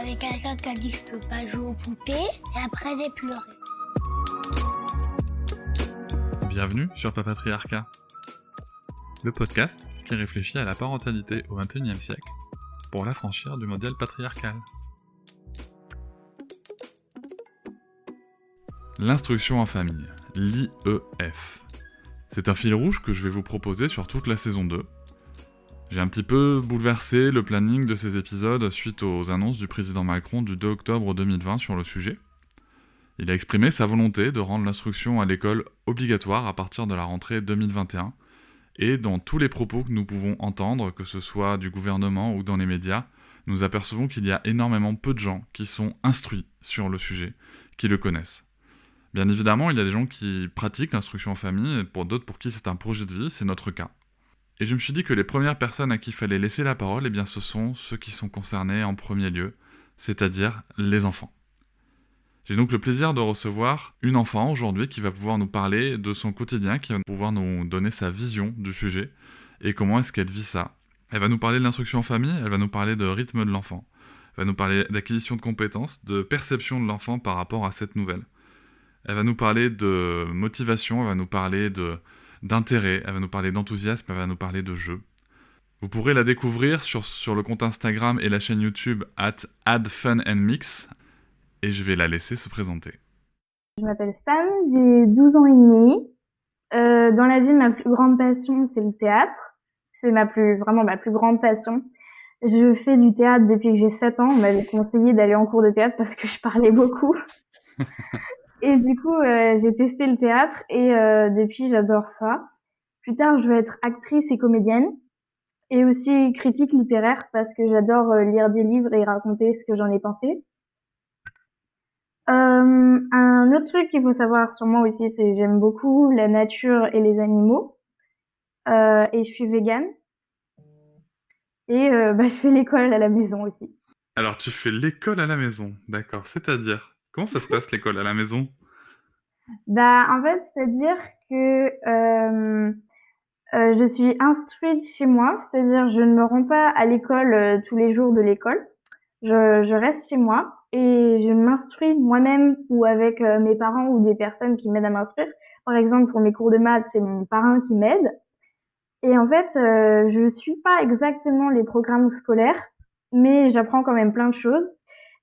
avait quelqu'un qui a dit que je peux pas jouer aux poupées, et après j'ai pleuré. Bienvenue sur Papatriarcat, le podcast qui réfléchit à la parentalité au XXIe siècle pour l'affranchir du modèle patriarcal. L'instruction en famille, l'IEF. C'est un fil rouge que je vais vous proposer sur toute la saison 2. J'ai un petit peu bouleversé le planning de ces épisodes suite aux annonces du président Macron du 2 octobre 2020 sur le sujet. Il a exprimé sa volonté de rendre l'instruction à l'école obligatoire à partir de la rentrée 2021. Et dans tous les propos que nous pouvons entendre, que ce soit du gouvernement ou dans les médias, nous apercevons qu'il y a énormément peu de gens qui sont instruits sur le sujet, qui le connaissent. Bien évidemment, il y a des gens qui pratiquent l'instruction en famille, et pour d'autres pour qui c'est un projet de vie, c'est notre cas. Et je me suis dit que les premières personnes à qui il fallait laisser la parole, eh bien ce sont ceux qui sont concernés en premier lieu, c'est-à-dire les enfants. J'ai donc le plaisir de recevoir une enfant aujourd'hui qui va pouvoir nous parler de son quotidien, qui va pouvoir nous donner sa vision du sujet et comment est-ce qu'elle vit ça. Elle va nous parler de l'instruction en famille, elle va nous parler de rythme de l'enfant, elle va nous parler d'acquisition de compétences, de perception de l'enfant par rapport à cette nouvelle. Elle va nous parler de motivation, elle va nous parler d'intérêt, elle va nous parler d'enthousiasme, elle va nous parler de jeu. Vous pourrez la découvrir sur le compte Instagram et la chaîne YouTube @addfunandmix. Et je vais la laisser se présenter. Je m'appelle Sam, j'ai 12 ans et demi. Dans la vie, ma plus grande passion, c'est le théâtre. C'est vraiment ma plus grande passion. Je fais du théâtre depuis que j'ai 7 ans. On m'avait conseillé d'aller en cours de théâtre parce que je parlais beaucoup. Et du coup, j'ai testé le théâtre et depuis, j'adore ça. Plus tard, je veux être actrice et comédienne. Et aussi critique littéraire parce que j'adore lire des livres et raconter ce que j'en ai pensé. Un autre truc qu'il faut savoir sur moi aussi, c'est que j'aime beaucoup la nature et les animaux. Et je suis végane. Et je fais l'école à la maison aussi. Alors, tu fais l'école à la maison, d'accord. C'est-à-dire, comment ça se passe l'école à la maison ? En fait, c'est-à-dire que je suis instruite chez moi, c'est-à-dire je ne me rends pas à l'école tous les jours de l'école. Je reste chez moi et je m'instruis moi-même ou avec mes parents ou des personnes qui m'aident à m'instruire. Par exemple, pour mes cours de maths, c'est mon parrain qui m'aide. Et en fait, je suis pas exactement les programmes scolaires, mais j'apprends quand même plein de choses.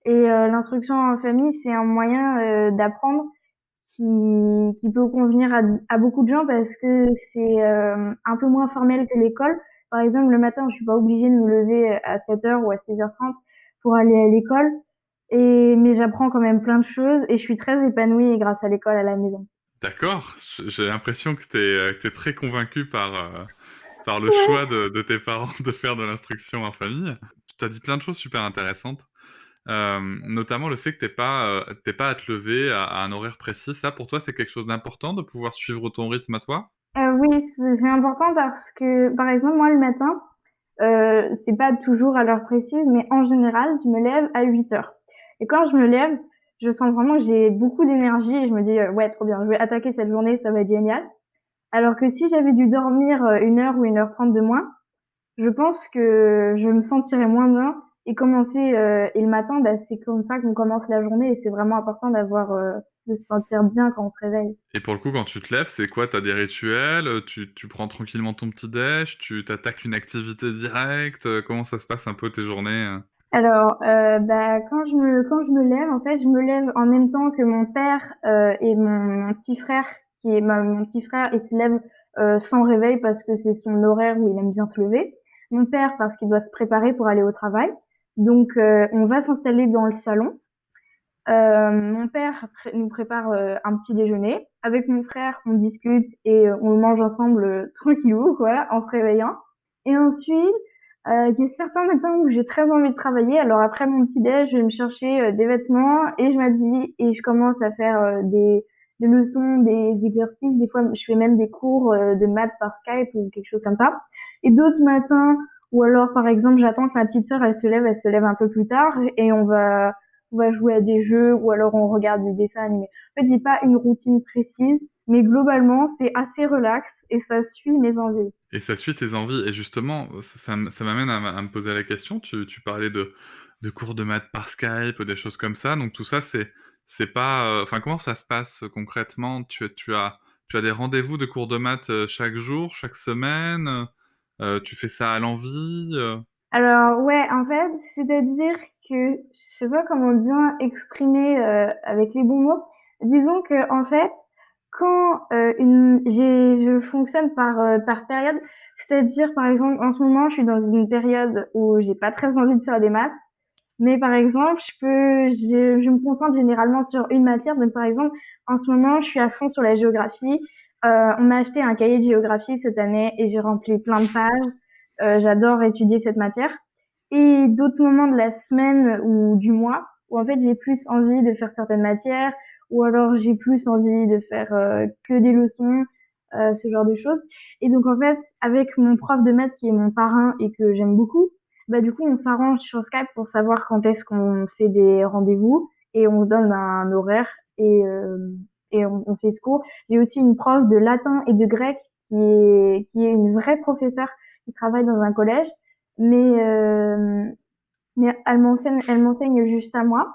Et l'instruction en famille, c'est un moyen d'apprendre qui peut convenir à beaucoup de gens parce que c'est un peu moins formel que l'école. Par exemple, le matin, je suis pas obligée de me lever à 7h ou à 6h30 pour aller à l'école. Mais j'apprends quand même plein de choses et je suis très épanouie grâce à l'école à la maison. D'accord, j'ai l'impression que t'es très convaincu par le Ouais. choix de tes parents de faire de l'instruction en famille. Tu as dit plein de choses super intéressantes, notamment le fait que t'aies pas à te lever à un horaire précis. Ça, pour toi, c'est quelque chose d'important de pouvoir suivre ton rythme à toi ? Oui, c'est important parce que, par exemple, moi, le matin, c'est pas toujours à l'heure précise, mais en général, je me lève à 8h. Et quand je me lève, je sens vraiment que j'ai beaucoup d'énergie et je me dis, ouais, trop bien, je vais attaquer cette journée, ça va être génial. Alors que si j'avais dû dormir 1h ou 1h30 de moins, je pense que je me sentirais moins bien et et le matin, c'est comme ça qu'on commence la journée et c'est vraiment important de se sentir bien quand on se réveille. Et pour le coup, quand tu te lèves, c'est quoi? T'as des rituels? Tu prends tranquillement ton petit déj? Tu t'attaques une activité directe? Comment ça se passe un peu tes journées? Alors, quand je me lève, en fait, je me lève en même temps que mon père et mon petit frère, mon petit frère, il se lève sans réveil parce que c'est son horaire où il aime bien se lever. Mon père parce qu'il doit se préparer pour aller au travail. Donc, on va s'installer dans le salon. Mon père nous prépare un petit déjeuner. Avec mon frère, on discute et on le mange ensemble tranquillou, quoi, en se réveillant. Et ensuite, il y a certains matins où j'ai très envie de travailler. Alors après mon petit déj, je vais me chercher des vêtements et je m'habille et je commence à faire des leçons, des exercices. Des fois, je fais même des cours de maths par Skype ou quelque chose comme ça. Et d'autres matins, ou alors par exemple, j'attends que ma petite sœur, elle se lève un peu plus tard et on va jouer à des jeux ou alors on regarde des dessins animés. En fait, j'ai pas une routine précise, mais globalement, c'est assez relax et ça suit mes envies. Et ça suit tes envies. Et justement, ça m'amène à me poser la question. Tu parlais de cours de maths par Skype, des choses comme ça. Donc tout ça, c'est pas. Enfin, comment ça se passe concrètement? Tu as des rendez-vous de cours de maths chaque jour, chaque semaine? Tu fais ça à l'envie? Alors ouais, en fait, c'est-à-dire que je sais pas comment bien exprimer avec les bons mots. Disons que en fait, quand je fonctionne par période, c'est-à-dire par exemple en ce moment, je suis dans une période où j'ai pas très envie de faire des maths, mais par exemple, je me concentre généralement sur une matière. Donc par exemple, en ce moment, je suis à fond sur la géographie. On m'a acheté un cahier de géographie cette année et j'ai rempli plein de pages. J'adore étudier cette matière. Et d'autres moments de la semaine ou du mois où en fait j'ai plus envie de faire certaines matières ou alors j'ai plus envie de faire que des leçons, ce genre de choses. Et donc en fait, avec mon prof de maths qui est mon parrain et que j'aime beaucoup, bah du coup on s'arrange sur Skype pour savoir quand est-ce qu'on fait des rendez-vous et on se donne un horaire et on fait ce cours. J'ai aussi une prof de latin et de grec qui est une vraie professeure qui travaille dans un collège, mais elle m'enseigne juste à moi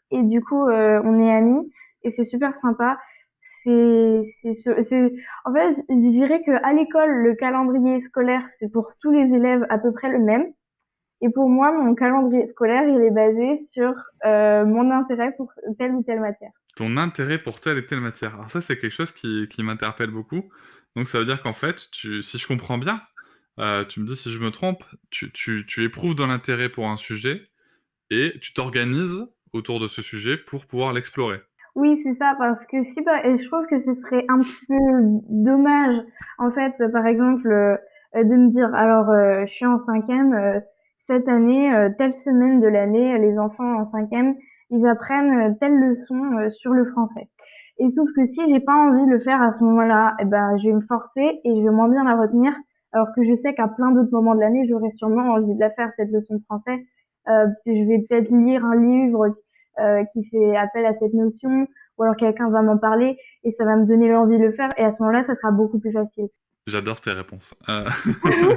et du coup on est amis et c'est super sympa. En fait, je dirais que à l'école, le calendrier scolaire, c'est pour tous les élèves à peu près le même. Et pour moi, mon calendrier scolaire, il est basé sur mon intérêt pour telle ou telle matière. Ton intérêt pour telle et telle matière. Alors ça, c'est quelque chose qui m'interpelle beaucoup. Donc ça veut dire qu'en fait, si je comprends bien, tu me dis si je me trompe, tu éprouves de l'intérêt pour un sujet et tu t'organises autour de ce sujet pour pouvoir l'explorer. Oui, c'est ça, parce que si, bah, et je trouve que ce serait un petit peu dommage, en fait, par exemple, de me dire, alors, je suis en cinquième, cette année, telle semaine de l'année, les enfants en cinquième, ils apprennent telle leçon sur le français. Et sauf que si j'ai pas envie de le faire à ce moment-là, eh ben, je vais me forcer et je vais moins bien la retenir, alors que je sais qu'à plein d'autres moments de l'année, j'aurais sûrement envie de la faire, cette leçon de français. Je vais peut-être lire un livre qui fait appel à cette notion, ou alors quelqu'un va m'en parler et ça va me donner l'envie de le faire et à ce moment-là, ça sera beaucoup plus facile. J'adore tes réponses. Merci.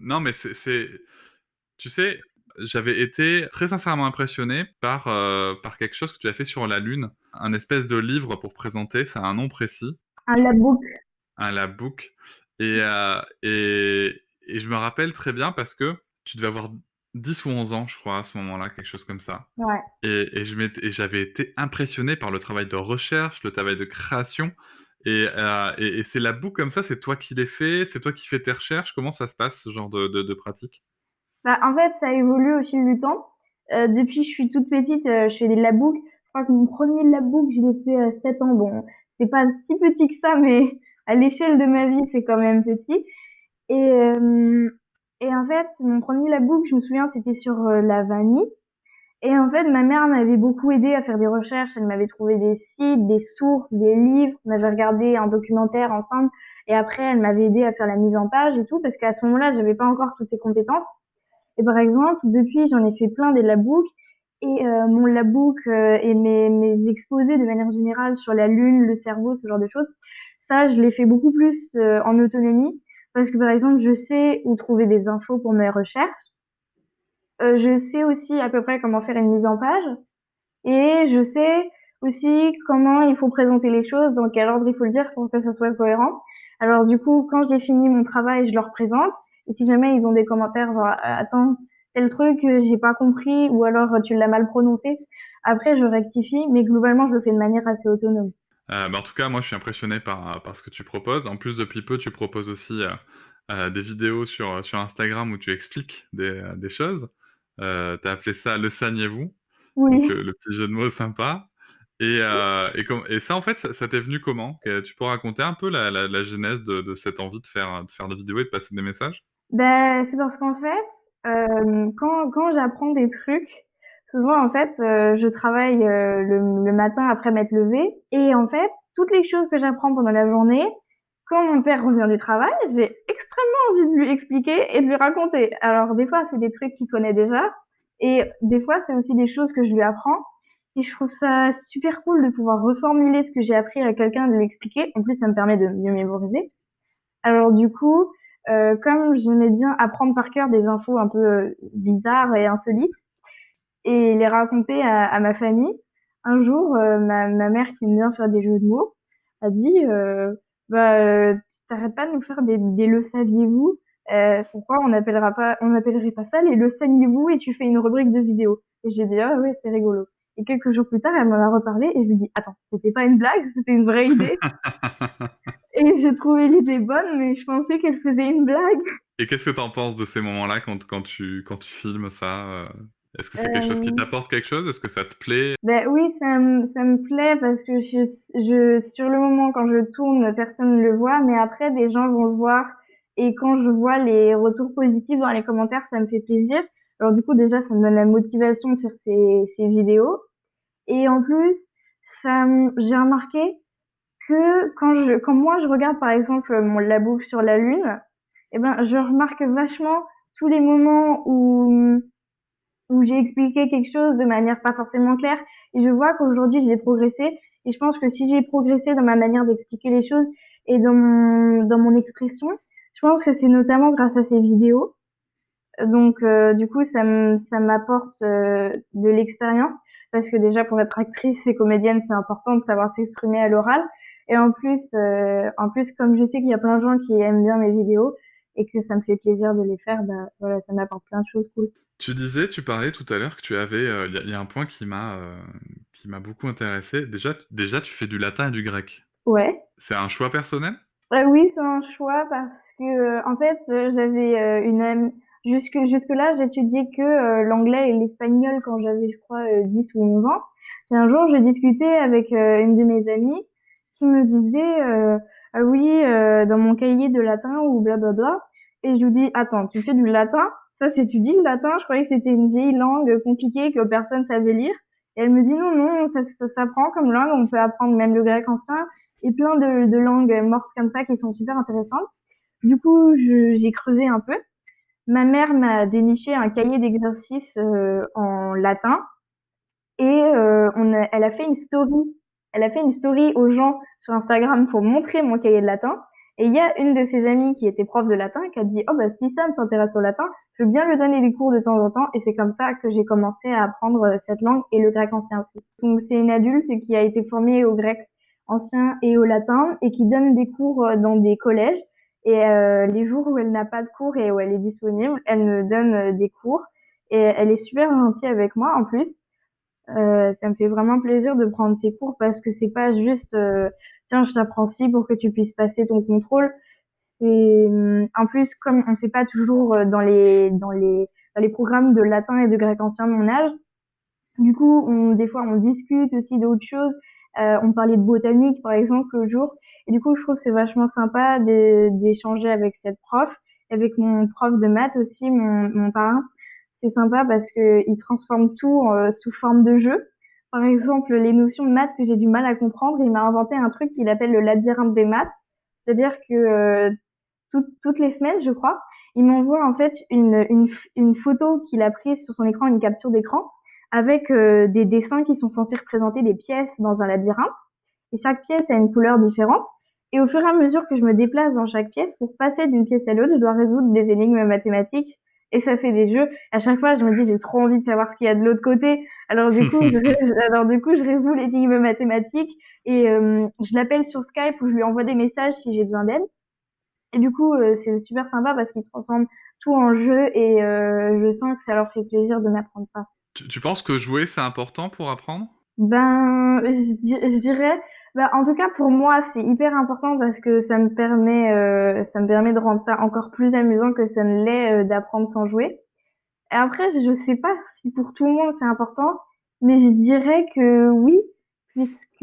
Non, mais tu sais, j'avais été très sincèrement impressionné par quelque chose que tu as fait sur la Lune. Un espèce de livre pour présenter, ça a un nom précis, Un labook. un labbook. Et je me rappelle très bien parce que tu devais avoir 10 ou 11 ans, je crois, à ce moment-là, quelque chose comme ça. Ouais. Et j'avais été impressionné par le travail de recherche, le travail de création. Et ces labos comme ça, c'est toi qui les fais, c'est toi qui fais tes recherches. Comment ça se passe, ce genre de pratique? Bah, en fait, ça évolue au fil du temps. Depuis que je suis toute petite, je fais des labooks. Je crois que mon premier labook, je l'ai fait à 7 ans. Bon, c'est pas si petit que ça, mais à l'échelle de ma vie, c'est quand même petit. Et, euh, et en fait, mon premier labook, je me souviens, c'était sur la vanille. Et en fait, ma mère m'avait beaucoup aidé à faire des recherches. Elle m'avait trouvé des sites, des sources, des livres. On avait regardé un documentaire ensemble. Et après, elle m'avait aidé à faire la mise en page et tout, parce qu'à ce moment-là, j'avais pas encore toutes ces compétences. Et par exemple, depuis, j'en ai fait plein des labooks. Et mon labook et mes exposés de manière générale sur la Lune, le cerveau, ce genre de choses, ça, je l'ai fait beaucoup plus en autonomie. Parce que par exemple, je sais où trouver des infos pour mes recherches. Je sais aussi à peu près comment faire une mise en page. Et je sais aussi comment il faut présenter les choses, dans quel ordre il faut le dire pour que ça soit cohérent. Alors du coup, quand j'ai fini mon travail, je leur présente. Et si jamais ils ont des commentaires, genre, attends, tel truc, j'ai pas compris, ou alors tu l'as mal prononcé, après je rectifie, mais globalement, je le fais de manière assez autonome. Bah, en tout cas, moi, je suis impressionné par ce que tu proposes. En plus, depuis peu, tu proposes aussi des vidéos sur Instagram où tu expliques des choses. Tu as appelé ça Le saviez-vous? Donc, Oui. le petit jeu de mots sympa. Et ça, en fait, ça t'est venu comment? Tu peux raconter un peu la genèse de cette envie de faire des vidéos et de passer des messages? Ben, c'est parce qu'en fait, quand j'apprends des trucs, souvent en fait, je travaille le matin après m'être levée et en fait, toutes les choses que j'apprends pendant la journée, quand mon père revient du travail, j'ai extrêmement envie de lui expliquer et de lui raconter. Alors des fois, c'est des trucs qu'il connaît déjà et des fois, c'est aussi des choses que je lui apprends et je trouve ça super cool de pouvoir reformuler ce que j'ai appris à quelqu'un, de lui expliquer. En plus, ça me permet de mieux mémoriser. Alors du coup, comme j'aimais bien apprendre par cœur des infos un peu bizarres et insolites et les raconter à ma famille, un jour, ma mère qui aime bien faire des jeux de mots a dit t'arrêtes pas de nous faire des le saviez-vous? Pourquoi on n'appellerait pas ça les le saviez-vous et tu fais une rubrique de vidéos? Et j'ai dit ah ouais c'est rigolo. Et quelques jours plus tard, elle m'en a reparlé et je lui ai dit attends, c'était pas une blague, c'était une vraie idée. Et j'ai trouvé l'idée bonne, mais je pensais qu'elle faisait une blague. Et qu'est-ce que tu en penses de ces moments-là quand tu filmes ça? Est-ce que c'est quelque chose qui Euh, t'apporte quelque chose? Est-ce que ça te plaît? Ben oui, ça me plaît parce que sur le moment, quand je tourne, personne ne le voit, mais après, des gens vont le voir. Et quand je vois les retours positifs dans les commentaires, ça me fait plaisir. Alors du coup, déjà, ça me donne la motivation de faire ces vidéos. Et en plus, j'ai remarqué que quand moi je regarde par exemple la bouffe sur la Lune, eh ben, je remarque vachement tous les moments où j'ai expliqué quelque chose de manière pas forcément claire et je vois qu'aujourd'hui j'ai progressé et je pense que si j'ai progressé dans ma manière d'expliquer les choses et dans mon expression, je pense que c'est notamment grâce à ces vidéos. Donc du coup ça m'apporte de l'expérience parce que déjà pour être actrice et comédienne, c'est important de savoir s'exprimer à l'oral et en plus comme je sais qu'il y a plein de gens qui aiment bien mes vidéos et que ça me fait plaisir de les faire, bah voilà, ça m'apporte plein de choses cool. Tu parlais tout à l'heure que tu avais, il y a un point qui m'a beaucoup intéressé. Déjà, tu fais du latin et du grec. Ouais. C'est un choix personnel? Oui, c'est un choix parce que en fait, j'avais une amie jusque-là, j'étudiais que l'anglais et l'espagnol quand j'avais je crois 10 ou 11 ans. Puis un jour, je discutais avec une de mes amies qui me disait ah oui, dans mon cahier de latin ou blablabla et je lui dis attends, tu fais du latin? Ça s'étudie le latin? Je croyais que c'était une vieille langue compliquée que personne savait lire. Et elle me dit non non, ça s'apprend comme langue, on peut apprendre même le grec ancien et plein de langues mortes comme ça qui sont super intéressantes. Du coup, j'ai creusé un peu. Ma mère m'a déniché un cahier d'exercices en latin et elle a fait une story. Elle a fait une story aux gens sur Instagram pour montrer mon cahier de latin. Et il y a une de ses amies qui était prof de latin qui a dit oh bah si Sam s'intéresse au latin, je veux bien lui donner des cours de temps en temps. Et c'est comme ça que j'ai commencé à apprendre cette langue et le grec ancien aussi. Donc c'est une adulte qui a été formée au grec ancien et au latin et qui donne des cours dans des collèges. Et les jours où elle n'a pas de cours et où elle est disponible, elle me donne des cours. Et elle est super gentille avec moi en plus. Ça me fait vraiment plaisir de prendre ces cours parce que c'est pas juste tiens je t'apprends ci pour que tu puisses passer ton contrôle. C'est en plus comme on fait pas toujours dans les programmes de latin et de grec ancien de mon âge. Du coup des fois on discute aussi d'autres choses. On parlait de botanique par exemple l'autre jour et du coup je trouve que c'est vachement sympa d'échanger avec cette prof, avec mon prof de maths aussi mon parrain. C'est sympa parce que il transforme tout sous forme de jeu. Par exemple, les notions de maths que j'ai du mal à comprendre, il m'a inventé un truc qu'il appelle le labyrinthe des maths. C'est-à-dire que toutes les semaines, je crois, il m'envoie en fait une photo qu'il a prise sur son écran, une capture d'écran, avec des dessins qui sont censés représenter des pièces dans un labyrinthe. Et chaque pièce a une couleur différente. Et au fur et à mesure que je me déplace dans chaque pièce, pour passer d'une pièce à l'autre, je dois résoudre des énigmes mathématiques. Et ça fait des jeux. À chaque fois, je me dis, j'ai trop envie de savoir ce qu'il y a de l'autre côté. Alors du coup, je résous l'énigme mathématique et je l'appelle sur Skype ou je lui envoie des messages si j'ai besoin d'aide. Et du coup, c'est super sympa parce qu'ils transforment tout en jeu et je sens que ça leur fait plaisir de m'apprendre ça. Tu penses que jouer, c'est important pour apprendre? Ben, je dirais, bah, en tout cas pour moi, c'est hyper important parce que ça me permet de rendre ça encore plus amusant que ça ne l'est d'apprendre sans jouer. Et après, je sais pas si pour tout le monde c'est important, mais je dirais que oui, puisque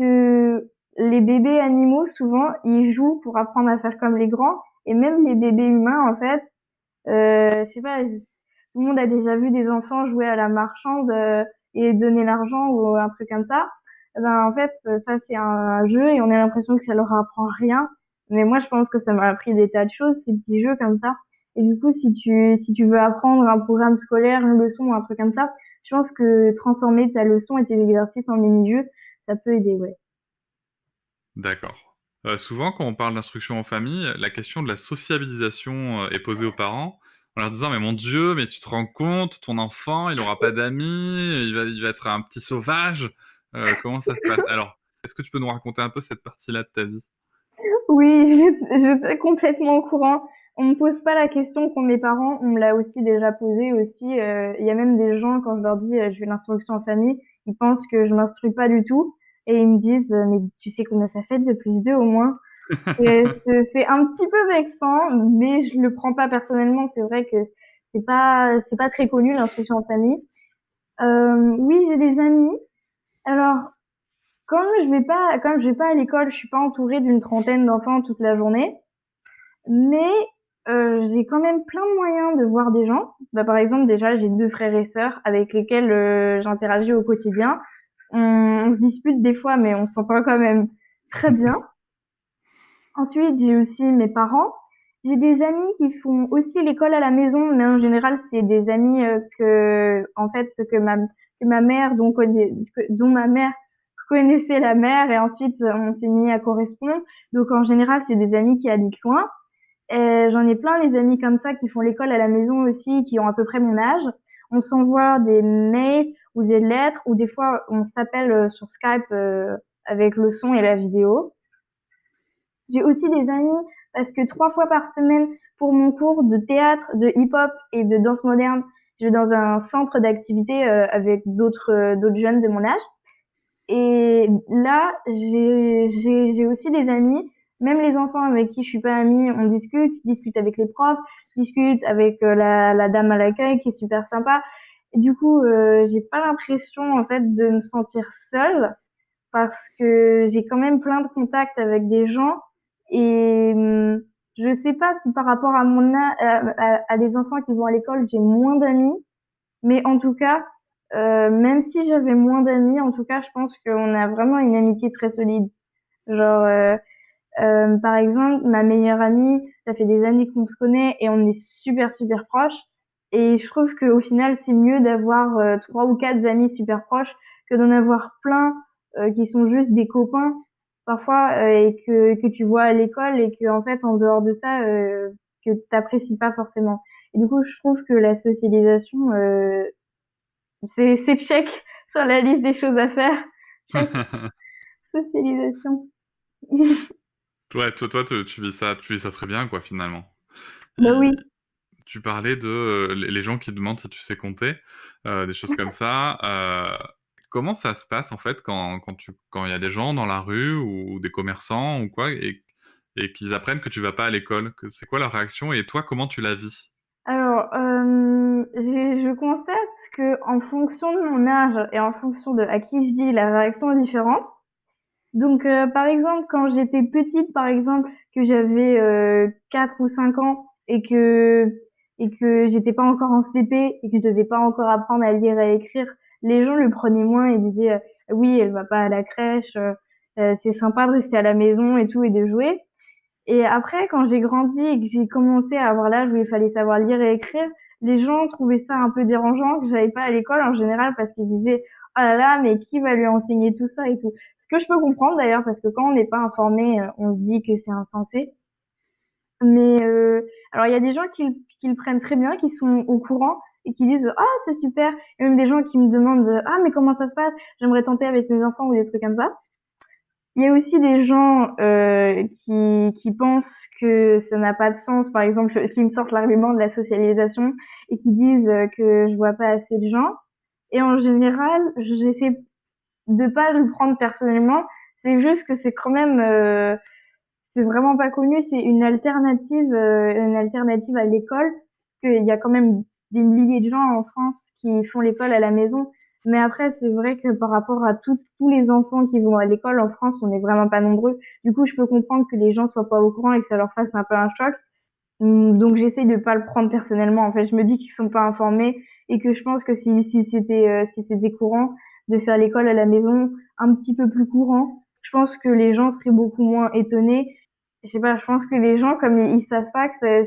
les bébés animaux, souvent, ils jouent pour apprendre à faire comme les grands, et même les bébés humains, en fait, je sais pas, tout le monde a déjà vu des enfants jouer à la marchande et donner l'argent ou un truc comme ça. Eh ben, en fait, ça c'est un jeu et on a l'impression que ça leur apprend rien. Mais moi, je pense que ça m'a appris des tas de choses, ces petits jeux comme ça. Et du coup, si tu veux apprendre un programme scolaire, une leçon ou un truc comme ça, je pense que transformer ta leçon et tes exercices en mini-jeux, ça peut aider, ouais. D'accord. Souvent quand on parle d'instruction en famille, la question de la sociabilisation, est posée aux parents, en leur disant: «Mais mon Dieu, mais tu te rends compte, ton enfant, il aura pas d'amis, il va être un petit sauvage». Comment ça se passe? Alors, est-ce que tu peux nous raconter un peu cette partie-là de ta vie? Oui, j'étais complètement au courant. On me pose pas la question pour mes parents, on me l'a aussi déjà posée aussi, il y a même des gens quand je leur dis, «Je fais l'instruction en famille», ils pensent que je m'instruis pas du tout et ils me disent: «Mais tu sais combien ça fait 2 plus 2 au moins?» Et c'est un petit peu vexant, mais je le prends pas personnellement. C'est vrai que c'est pas très connu l'instruction en famille. Oui, j'ai des amis. Alors, comme je vais pas à l'école, je suis pas entourée d'une trentaine d'enfants toute la journée, mais j'ai quand même plein de moyens de voir des gens. Bah, par exemple, déjà, j'ai 2 frères et sœurs avec lesquels j'interagis au quotidien. On se dispute des fois, mais on s'entend quand même très bien. Ensuite, j'ai aussi mes parents. J'ai des amis qui font aussi l'école à la maison, mais en général, c'est des amis que, en fait, que ma mère, dont ma mère connaissait la mère, et ensuite on s'est mis à correspondre. Donc en général, c'est des amis qui habitent loin. Et j'en ai plein les amis comme ça qui font l'école à la maison aussi, qui ont à peu près mon âge. On s'envoie des mails ou des lettres, ou des fois on s'appelle sur Skype avec le son et la vidéo. J'ai aussi des amis parce que 3 fois par semaine, pour mon cours de théâtre, de hip-hop et de danse moderne, je vais dans un centre d'activité avec d'autres jeunes de mon âge. Et là, j'ai aussi des amis, même les enfants avec qui je suis pas amie, on discute, je discute avec les profs, je discute avec la dame à l'accueil qui est super sympa. Et du coup, j'ai pas l'impression en fait de me sentir seule parce que j'ai quand même plein de contacts avec des gens et je sais pas si par rapport à à des enfants qui vont à l'école, j'ai moins d'amis, mais en tout cas, même si j'avais moins d'amis, en tout cas, je pense qu'on a vraiment une amitié très solide. Genre, par exemple, ma meilleure amie, ça fait des années qu'on se connaît et on est super super proches. Et je trouve qu'au final, c'est mieux d'avoir 3 ou 4 amis super proches que d'en avoir plein qui sont juste des copains parfois et que tu vois à l'école et que en fait en dehors de ça que t'apprécies pas forcément. Et du coup, je trouve que la socialisation c'est check sur la liste des choses à faire. Check socialisation. Ouais, toi, tu vis ça très bien, quoi, finalement. Bah Et oui. tu parlais de, les gens qui demandent si tu sais compter, des choses comme ça. Comment ça se passe, en fait, quand il y a des gens dans la rue ou des commerçants ou quoi et qu'ils apprennent que tu vas pas à l'école? C'est quoi leur réaction et toi, comment tu la vis? Alors, je constate que en fonction de mon âge et en fonction de à qui je dis, la réaction est différente. Donc, par exemple, quand j'étais petite, par exemple, que j'avais 4 ou 5 ans et que j'étais pas encore en CP et que je devais pas encore apprendre à lire et à écrire, les gens le prenaient moins et disaient oui, elle va pas à la crèche, c'est sympa de rester à la maison et tout et de jouer. Et après, quand j'ai grandi et que j'ai commencé à avoir l'âge où il fallait savoir lire et écrire, les gens trouvaient ça un peu dérangeant que j'aille pas à l'école en général parce qu'ils disaient oh là là, mais qui va lui enseigner tout ça et tout. Ce que je peux comprendre d'ailleurs parce que quand on n'est pas informé, on se dit que c'est insensé. Mais alors il y a des gens qui le prennent très bien, qui sont au courant et qui disent ah c'est super. Et même des gens qui me demandent ah mais comment ça se passe? J'aimerais tenter avec mes enfants ou des trucs comme ça. Il y a aussi des gens qui pensent que ça n'a pas de sens, par exemple, qui me sortent l'argument de la socialisation et qui disent que je vois pas assez de gens. Et en général, j'essaie de pas le prendre personnellement. C'est juste que c'est quand même, c'est vraiment pas connu. C'est une alternative à l'école. Qu'il y a quand même des milliers de gens en France qui font l'école à la maison. Mais après, c'est vrai que par rapport à tous les enfants qui vont à l'école en France, on n'est vraiment pas nombreux. Du coup, je peux comprendre que les gens soient pas au courant et que ça leur fasse un peu un choc. Donc, j'essaie de pas le prendre personnellement. En fait, je me dis qu'ils sont pas informés et que je pense que si c'était courant de faire l'école à la maison un petit peu plus courant, je pense que les gens seraient beaucoup moins étonnés. Je sais pas, je pense que les gens, comme ils savent pas que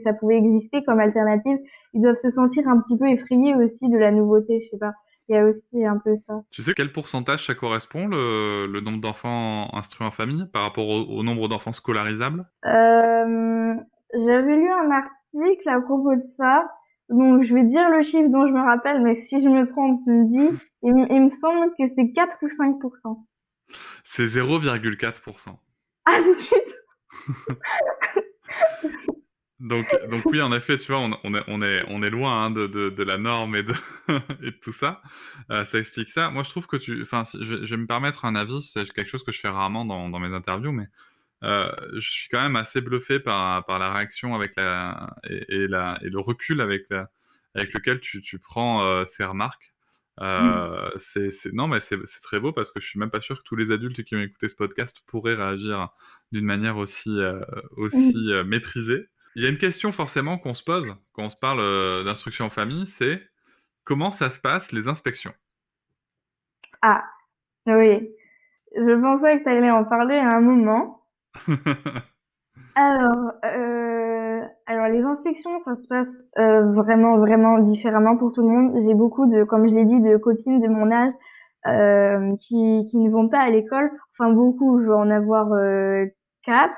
ça pouvait exister comme alternative, ils doivent se sentir un petit peu effrayés aussi de la nouveauté, je sais pas. Il y a aussi un peu ça. Tu sais quel pourcentage ça correspond, le nombre d'enfants instruits en famille par rapport au nombre d'enfants scolarisables? Euh, J'avais lu un article à propos de ça. Donc, je vais dire le chiffre dont je me rappelle, mais si je me trompe, tu me dis. Il me semble que c'est 4 ou 5%. C'est 0,4%. Ah, zut! Donc oui, en effet, tu vois, on est loin hein, de la norme et de, et de tout ça. Ça explique ça. Moi, je trouve que enfin, je vais me permettre un avis, c'est quelque chose que je fais rarement dans mes interviews, mais euh, je suis quand même assez bluffé par la réaction avec et le recul avec lequel tu prends ces remarques. Non, mais c'est très beau parce que je suis même pas sûr que tous les adultes qui ont écouté ce podcast pourraient réagir d'une manière aussi maîtrisée. Il y a une question forcément qu'on se pose quand on se parle d'instruction en famille, c'est comment ça se passe les inspections? Ah, oui. Je pensais que tu allais en parler à un moment. Alors les inspections, ça se passe vraiment, vraiment différemment pour tout le monde. J'ai beaucoup comme je l'ai dit, de copines de mon âge qui ne vont pas à l'école. Enfin, beaucoup, je vais en avoir 4.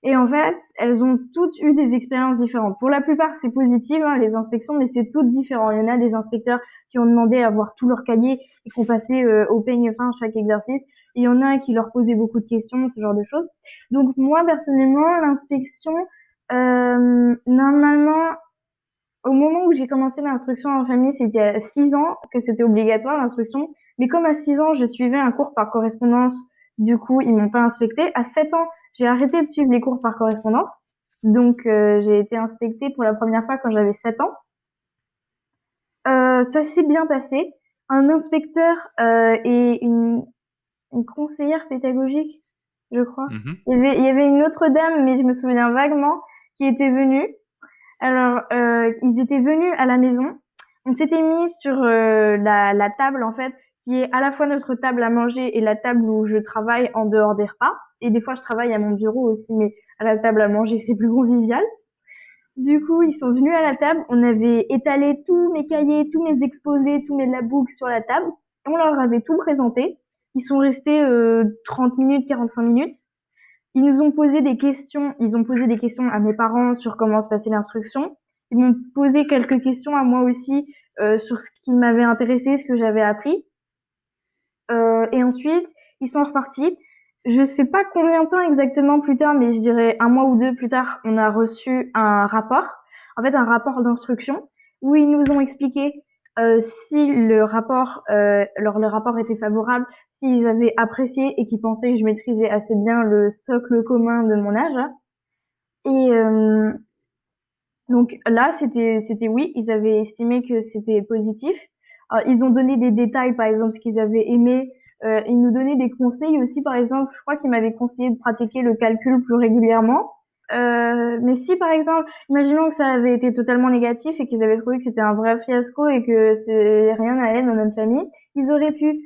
Et en fait, elles ont toutes eu des expériences différentes. Pour la plupart, c'est positif, hein, les inspections, mais c'est toutes différent. Il y en a des inspecteurs qui ont demandé à voir tout leur cahier et qui ont passé au peigne fin chaque exercice. Et il y en a qui leur posaient beaucoup de questions, ce genre de choses. Donc moi, personnellement, l'inspection, normalement, au moment où j'ai commencé l'instruction en famille, c'était à 6 ans que c'était obligatoire l'instruction. Mais comme à 6 ans, je suivais un cours par correspondance, du coup, ils m'ont pas inspecté. À 7 ans, j'ai arrêté de suivre les cours par correspondance. Donc, j'ai été inspectée pour la première fois quand j'avais 7 ans. Ça s'est bien passé. Un inspecteur et une conseillère pédagogique, je crois. Mhm. Il y avait une autre dame, mais je me souviens vaguement, qui était venue. Alors, ils étaient venus à la maison. On s'était mis sur la table, en fait, qui est à la fois notre table à manger et la table où je travaille en dehors des repas. Et des fois, je travaille à mon bureau aussi, mais à la table à manger, c'est plus convivial. Du coup, ils sont venus à la table. On avait étalé tous mes cahiers, tous mes exposés, tous mes labooks sur la table. On leur avait tout présenté. Ils sont restés 30 minutes, 45 minutes. Ils nous ont posé des questions. Ils ont posé des questions à mes parents sur comment se passait l'instruction. Ils m'ont posé quelques questions à moi aussi sur ce qui m'avait intéressé, ce que j'avais appris. Et ensuite, ils sont repartis. Je sais pas combien de temps exactement plus tard, mais je dirais un mois ou deux plus tard, on a reçu un rapport. En fait, un rapport d'instruction où ils nous ont expliqué si le rapport était favorable, s'ils avaient apprécié et qu'ils pensaient que je maîtrisais assez bien le socle commun de mon âge. Et donc là, c'était oui, ils avaient estimé que c'était positif. Ils ont donné des détails, par exemple, ce qu'ils avaient aimé. Ils nous donnaient des conseils aussi, par exemple, je crois qu'ils m'avaient conseillé de pratiquer le calcul plus régulièrement. Mais si, par exemple, imaginons que ça avait été totalement négatif et qu'ils avaient trouvé que c'était un vrai fiasco et que c'est rien à elle dans notre famille, ils auraient pu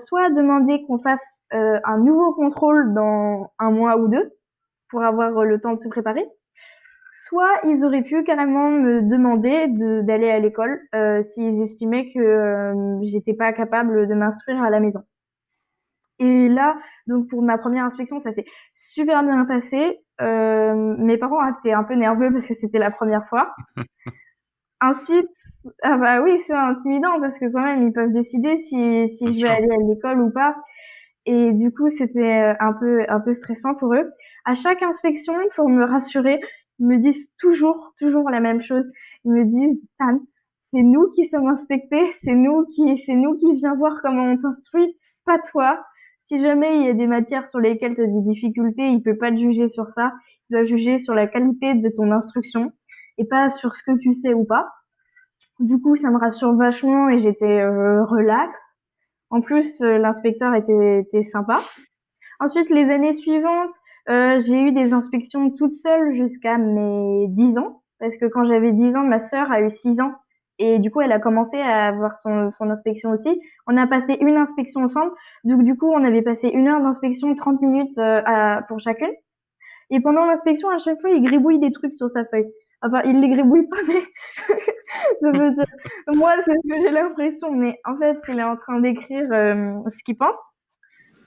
soit demander qu'on fasse un nouveau contrôle dans un mois ou deux pour avoir le temps de se préparer. Soit ils auraient pu carrément me demander d'aller à l'école s'ils estimaient que j'étais pas capable de m'instruire à la maison. Et là, donc pour ma première inspection, ça s'est super bien passé. Mes parents étaient un peu nerveux parce que c'était la première fois. Ensuite, ah bah oui, c'est intimidant parce que quand même ils peuvent décider si Bien je vais sûr. aller à l'école ou pas. Et du coup, c'était un peu stressant pour eux. À chaque inspection, pour me rassurer, ils me disent toujours la même chose. Ils me disent, Sam, c'est nous qui sommes inspectés, c'est nous qui vient voir comment on t'instruit, pas toi. Si jamais il y a des matières sur lesquelles tu as des difficultés, il peut pas te juger sur ça. Il doit juger sur la qualité de ton instruction et pas sur ce que tu sais ou pas. Du coup, ça me rassure vachement et j'étais relax. En plus, l'inspecteur était sympa. Ensuite, les années suivantes, j'ai eu des inspections toute seule jusqu'à mes 10 ans. Parce que quand j'avais 10 ans, ma sœur a eu 6 ans. Et du coup, elle a commencé à avoir son inspection aussi. On a passé une inspection ensemble. Donc, du coup, on avait passé 1 heure d'inspection, 30 minutes pour chacune. Et pendant l'inspection, à chaque fois, il gribouille des trucs sur sa feuille. Enfin, il les gribouille pas, mais Je veux dire, moi, c'est ce que j'ai l'impression, mais en fait, il est en train d'écrire ce qu'il pense.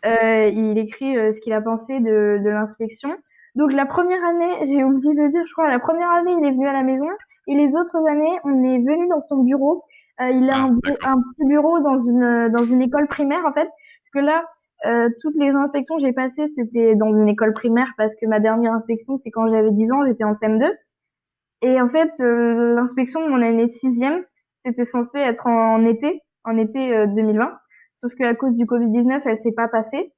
Il écrit ce qu'il a pensé de l'inspection. Donc la première année, j'ai oublié de le dire, je crois, la première année, il est venu à la maison, et les autres années, on est venu dans son bureau. Il a Ah, un d'accord. petit bureau dans une école primaire, en fait, parce que là, toutes les inspections que j'ai passées, c'était dans une école primaire, parce que ma dernière inspection, c'est quand j'avais 10 ans, j'étais en CM2. Et en fait, l'inspection de mon année de sixième, c'était censé être en été 2020. Sauf qu'à cause du Covid-19, elle s'est pas passée.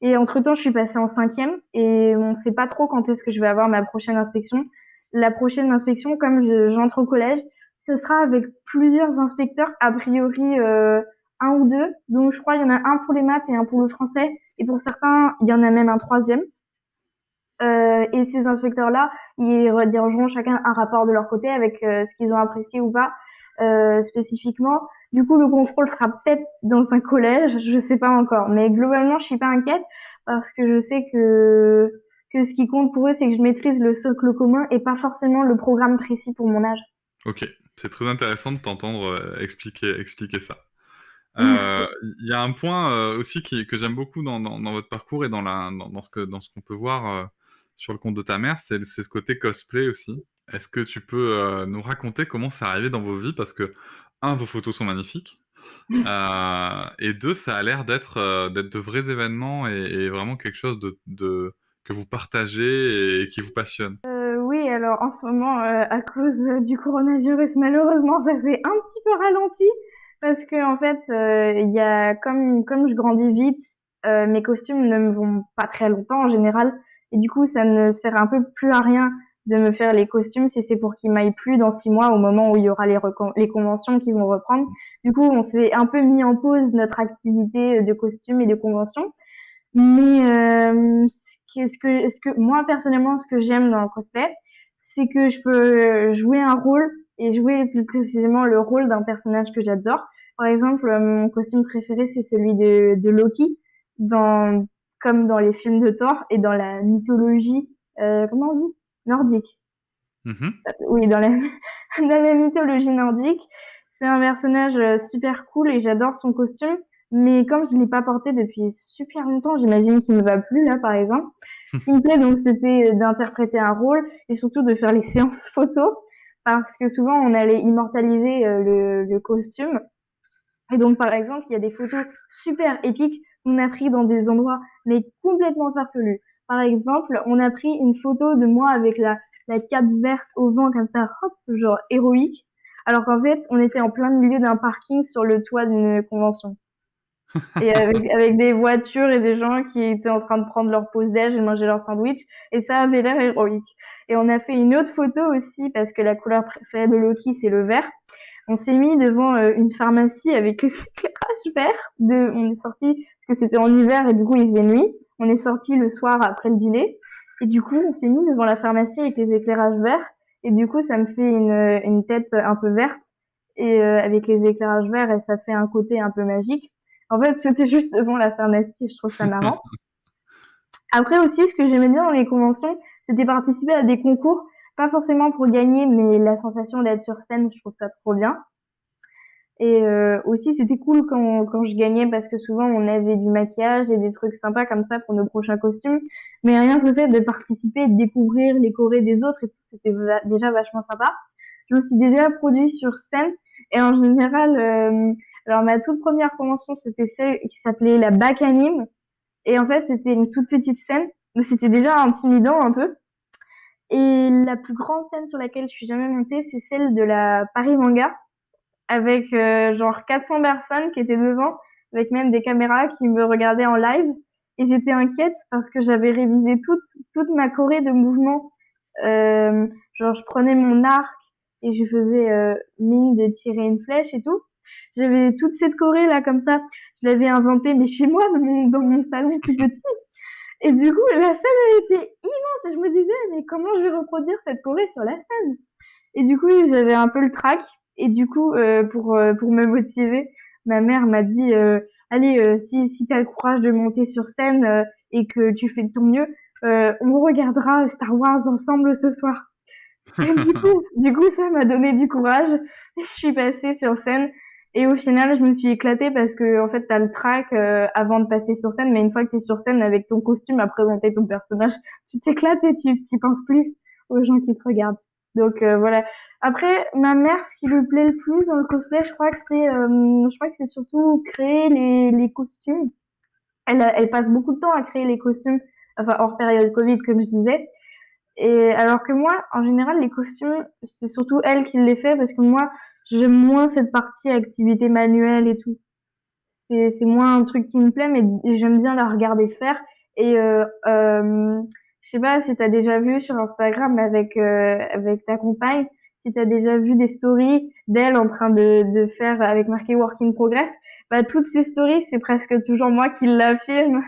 Et entre-temps, je suis passée en cinquième et on sait pas trop quand est-ce que je vais avoir ma prochaine inspection. La prochaine inspection, comme j'entre au collège, ce sera avec plusieurs inspecteurs, a priori un ou deux. Donc je crois qu'il y en a un pour les maths et un pour le français. Et pour certains, il y en a même un troisième. Et ces inspecteurs-là, ils redirigeront chacun un rapport de leur côté avec ce qu'ils ont apprécié ou pas spécifiquement. Du coup, le contrôle sera peut-être dans un collège, je sais pas encore. Mais globalement, je suis pas inquiète parce que je sais que ce qui compte pour eux, c'est que je maîtrise le socle commun et pas forcément le programme précis pour mon âge. Ok, c'est très intéressant de t'entendre expliquer ça. Il y a un point aussi que j'aime beaucoup dans votre parcours et dans ce qu'on peut voir sur le compte de ta mère, c'est ce côté cosplay aussi. Est-ce que tu peux nous raconter comment c'est arrivé dans vos vies? Parce que, un, vos photos sont magnifiques, et deux, ça a l'air d'être de vrais événements et vraiment quelque chose que vous partagez et qui vous passionne. Oui, alors en ce moment, à cause du coronavirus, malheureusement, ça s'est un petit peu ralenti parce que en fait, il y a comme je grandis vite, mes costumes ne me vont pas très longtemps en général, et du coup, ça ne sert un peu plus à rien de me faire les costumes si c'est pour qu'ils m'aillent plus dans 6 mois au moment où il y aura les conventions qui vont reprendre. Du coup, on s'est un peu mis en pause notre activité de costumes et de conventions. Mais ce que moi personnellement, ce que j'aime dans le cosplay, c'est que je peux jouer un rôle et jouer plus précisément le rôle d'un personnage que j'adore. Par exemple, mon costume préféré, c'est celui de Loki, dans, comme dans les films de Thor et dans la mythologie, comment on dit? Nordique. Mhm. Oui, dans la, dans la mythologie nordique. C'est un personnage super cool et j'adore son costume. Mais comme je l'ai pas porté depuis super longtemps, j'imagine qu'il me va plus là, par exemple. Ce qui me plaît donc, c'était d'interpréter un rôle et surtout de faire les séances photos parce que souvent on allait immortaliser le costume. Et donc, par exemple, il y a des photos super épiques qu'on a pris dans des endroits mais complètement farfelus. Par exemple, on a pris une photo de moi avec la cape verte au vent comme ça, hop, genre héroïque. Alors qu'en fait, on était en plein milieu d'un parking sur le toit d'une convention. Et avec des voitures et des gens qui étaient en train de prendre leur pause déj et de manger leur sandwich. Et ça avait l'air héroïque. Et on a fait une autre photo aussi parce que la couleur préférée de Loki, c'est le vert. On s'est mis devant une pharmacie avec les éclairages verts. On est sorti parce que c'était en hiver et du coup il faisait nuit. On est sorti le soir après le dîner. Et du coup, on s'est mis devant la pharmacie avec les éclairages verts. Et du coup, ça me fait une tête un peu verte et avec les éclairages verts et ça fait un côté un peu magique. En fait, c'était juste devant la pharmacie et je trouve ça marrant. Après aussi, ce que j'aimais bien dans les conventions, c'était participer à des concours, pas forcément pour gagner, mais la sensation d'être sur scène, je trouve ça trop bien. Et aussi, c'était cool quand je gagnais parce que souvent on avait du maquillage et des trucs sympas comme ça pour nos prochains costumes. Mais rien que le fait de participer, de découvrir les chorés des autres, et tout, c'était déjà vachement sympa. Je me suis déjà produit sur scène et en général, alors ma toute première convention, c'était celle qui s'appelait la Bac Anime. Et en fait, c'était une toute petite scène, mais c'était déjà intimidant un peu. Et la plus grande scène sur laquelle je suis jamais montée, c'est celle de la Paris Manga avec genre 400 personnes qui étaient devant, avec même des caméras qui me regardaient en live. Et j'étais inquiète parce que j'avais révisé toute ma choré de mouvements. Genre, je prenais mon arc et je faisais mine de tirer une flèche et tout. J'avais toute cette choré là comme ça. Je l'avais inventée, mais chez moi, dans mon salon tout petit. Et du coup, la scène, elle était immense. Et je me disais, mais comment je vais reproduire cette choré sur la scène? Et du coup, j'avais un peu le trac. Et du coup, pour me motiver, ma mère m'a dit, allez, si tu as le courage de monter sur scène et que tu fais de ton mieux, on regardera Star Wars ensemble ce soir. Et du coup, ça m'a donné du courage. Je suis passée sur scène et au final, je me suis éclatée parce que en fait, t'as le track avant de passer sur scène, mais une fois que t'es sur scène avec ton costume à présenter ton personnage, tu t'éclates et tu penses plus aux gens qui te regardent. Donc voilà. Après, ma mère, ce qui lui plaît le plus dans le cosplay, je crois que c'est surtout créer les costumes. Elle passe beaucoup de temps à créer les costumes, enfin hors période Covid, comme je disais. Et alors que moi, en général, les costumes, c'est surtout elle qui les fait parce que moi, j'aime moins cette partie activité manuelle et tout. C'est moins un truc qui me plaît, mais j'aime bien la regarder faire. Et je sais pas si t'as déjà vu sur Instagram avec ta compagne, si t'as déjà vu des stories d'elle en train de faire avec marqué Work in Progress. Bah toutes ces stories, c'est presque toujours moi qui l'affirme.